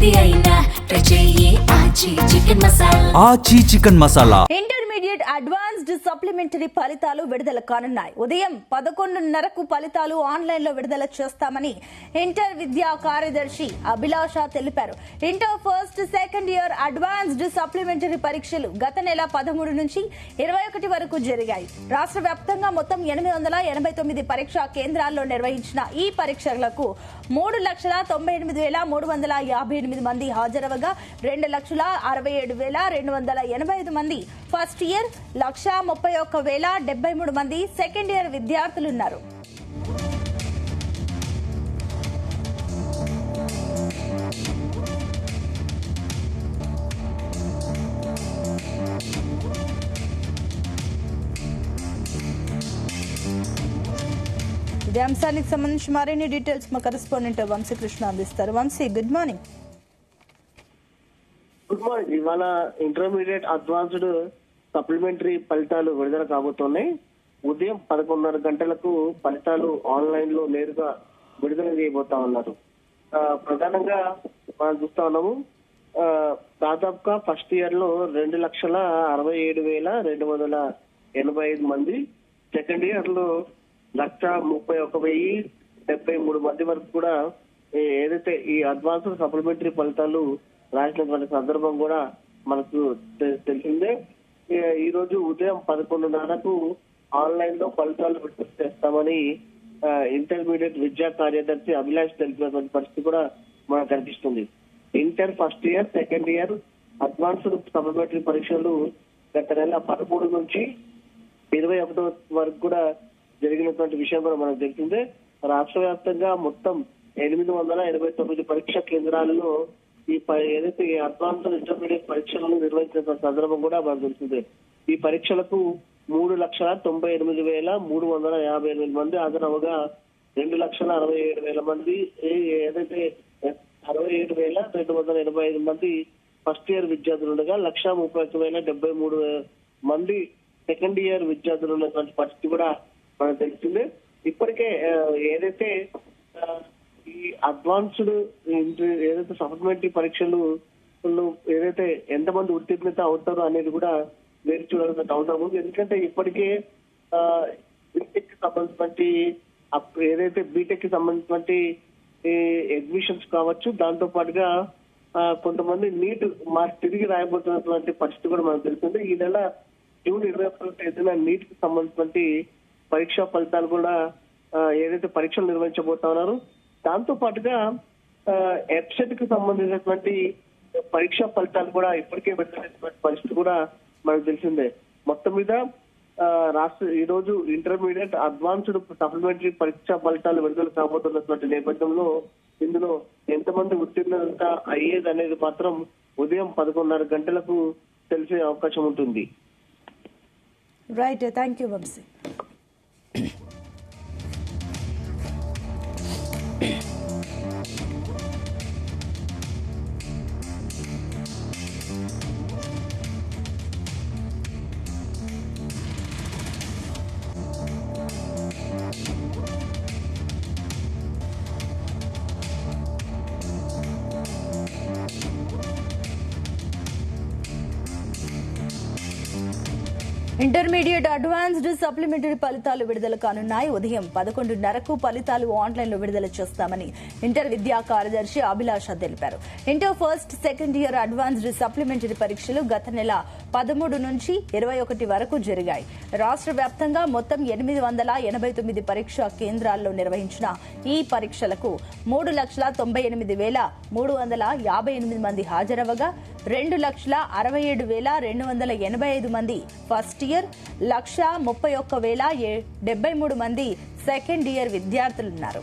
ఏది అయినా ట్రై చెయ్యి ఆచి చికెన్ మసాలా. ఆచి chicken masala. Intermediate advanced supplementary ఫలితాలు విడుదల కానున్నాయి. ఉదయం 11:30కు ఫలితాలు ఆన్లైన్ లో విడుదల చేస్తామని ఇంటర్ విద్యా కార్యదర్శి అభిలాష తెలిపారు. Inter first second year advanced supplementary పరీక్షలు గత నెల 13 నుంచి 21 వరకు జరిగాయి. రాష్ట్ర వ్యాప్తంగా మొత్తం 889 పరీక్షా కేంద్రాల్లో నిర్వహించిన ఈ పరీక్షలకు 3,98,358 మంది హాజరవగా 2,67,285 మంది ఫస్ట్ ఇయర్, 1,31,073 మంది సెకండ్ ఇయర్ విద్యార్థులున్నారు. ఇదే అంశానికి సంబంధించి మరిన్ని డీటెయిల్స్ మా కరెస్పాండెంట్ వంశీకృష్ణ అందిస్తారు. Vamshi, good morning. Good morning. ఇవాళ ఇంటర్మీడియట్ అడ్వాన్స్డ్ సప్లిమెంటరీ ఫలితాలు విడుదల కాబోతున్నాయి. ఉదయం 11:30 గంటలకు ఫలితాలు ఆన్లైన్ లో నేరుగా విడుదల చేయబోతా ఉన్నారు. ప్రధానంగా మనం చూస్తా ఉన్నాము, దాదాపుగా ఫస్ట్ ఇయర్ లో 2,67,285 మంది, సెకండ్ ఇయర్ లో 1,31,073 మంది వరకు కూడా ఏదైతే ఈ అడ్వాన్స్డ్ సప్లిమెంటరీ ఫలితాలు రాసినటువంటి సందర్భం కూడా మనకు తెలిసిందే. ఈ రోజు ఉదయం 11:30కు ఆన్లైన్ లో ఫలితాలు విడుదల చేస్తామని ఇంటర్మీడియట్ విద్యా కార్యదర్శి అభిలాష్ తెలిపినటువంటి పరిస్థితి కూడా మనకు కనిపిస్తుంది. Inter first year second year advanced supplementary పరీక్షలు గత నెల 13 నుంచి 21 వరకు కూడా జరిగినటువంటి విషయం కూడా మనకు తెలిసిందే. రాష్ట్ర వ్యాప్తంగా మొత్తం 889 పరీక్షా కేంద్రాలలో ఈ ఏదైతే అడ్వాన్స్డ్ ఇంటర్మీడియట్ పరీక్షలను నిర్వహించిన సందర్భం కూడా మనకు తెలిసిందే. ఈ పరీక్షలకు 3,98,358 మంది హాజరవగా 2,67,000 మంది, ఏదైతే 67,285 మంది ఫస్ట్ ఇయర్ విద్యార్థులు ఉండగా 1,31,073 మంది సెకండ్ ఇయర్ విద్యార్థులు ఉన్నటువంటి పరిస్థితి కూడా మనకు తెలిసిందే. ఇప్పటికే ఏదైతే ఈ అడ్వాన్స్డ్ ఏదైతే సప్లిమెంటరీ పరీక్షలు ఏదైతే ఎంతమంది ఉత్తీర్ణత అవుతారో అనేది కూడా వేరు చూడాల్సిన అవసరం ఉంది. ఎందుకంటే ఇప్పటికే బీటెక్ కి సంబంధించినటువంటి ఏదైతే బీటెక్ కి సంబంధించినటువంటి ఎగ్జిబిషన్స్ కావచ్చు, దాంతో పాటుగా కొంతమంది నీట్ మార్క్స్ తిరిగి రాయబోతున్నటువంటి పరిస్థితి కూడా మనకు తెలిసింది. ఈ నెల జూన్ 21 నీట్ కి సంబంధించినటువంటి పరీక్షా ఫలితాలు కూడా ఏదైతే పరీక్షలు నిర్వహించబోతా ఉన్నారు, దాంతో పాటుగా ఎఫ్సెట్ కి సంబంధించినటువంటి పరీక్షా ఫలితాలు కూడా ఇప్పటికే విడుదలైనటువంటి పరిస్థితి కూడా మనకు తెలిసిందే. మొత్తం మీద రాష్ట్ర ఈ రోజు ఇంటర్మీడియట్ అడ్వాన్స్డ్ సప్లిమెంటరీ పరీక్షా ఫలితాలు విడుదల కాబోతున్నటువంటి నేపథ్యంలో ఇందులో ఎంతమంది ఉత్తీర్ణత అయ్యేది అనేది మాత్రం ఉదయం 11:30 గంటలకు తెలిసే అవకాశం ఉంటుంది. Right, thank you Vamshi. Intermediate advanced supplementary ఫలితాలు విడుదల కానున్నాయి. ఉదయం 11:30కు ఫలితాలు ఆన్లైన్ లో విడుదల చేస్తామని ఇంటర్ విద్యా కార్యదర్శి అభిలాష తెలిపారు. Inter first second year advanced supplementary పరీక్షలు గత నెల 13 నుంచి 21 వరకు జరిగాయి. రాష్ట్ర వ్యాప్తంగా మొత్తం 889 పరీక్షా కేంద్రాల్లో నిర్వహించిన ఈ పరీక్షలకు 3,98,358 మంది హాజరవగా 2,67,285 మంది ఫస్ట్ ఇయర్, 1,31,073 మంది సెకండ్ ఇయర్ విద్యార్థులున్నారు.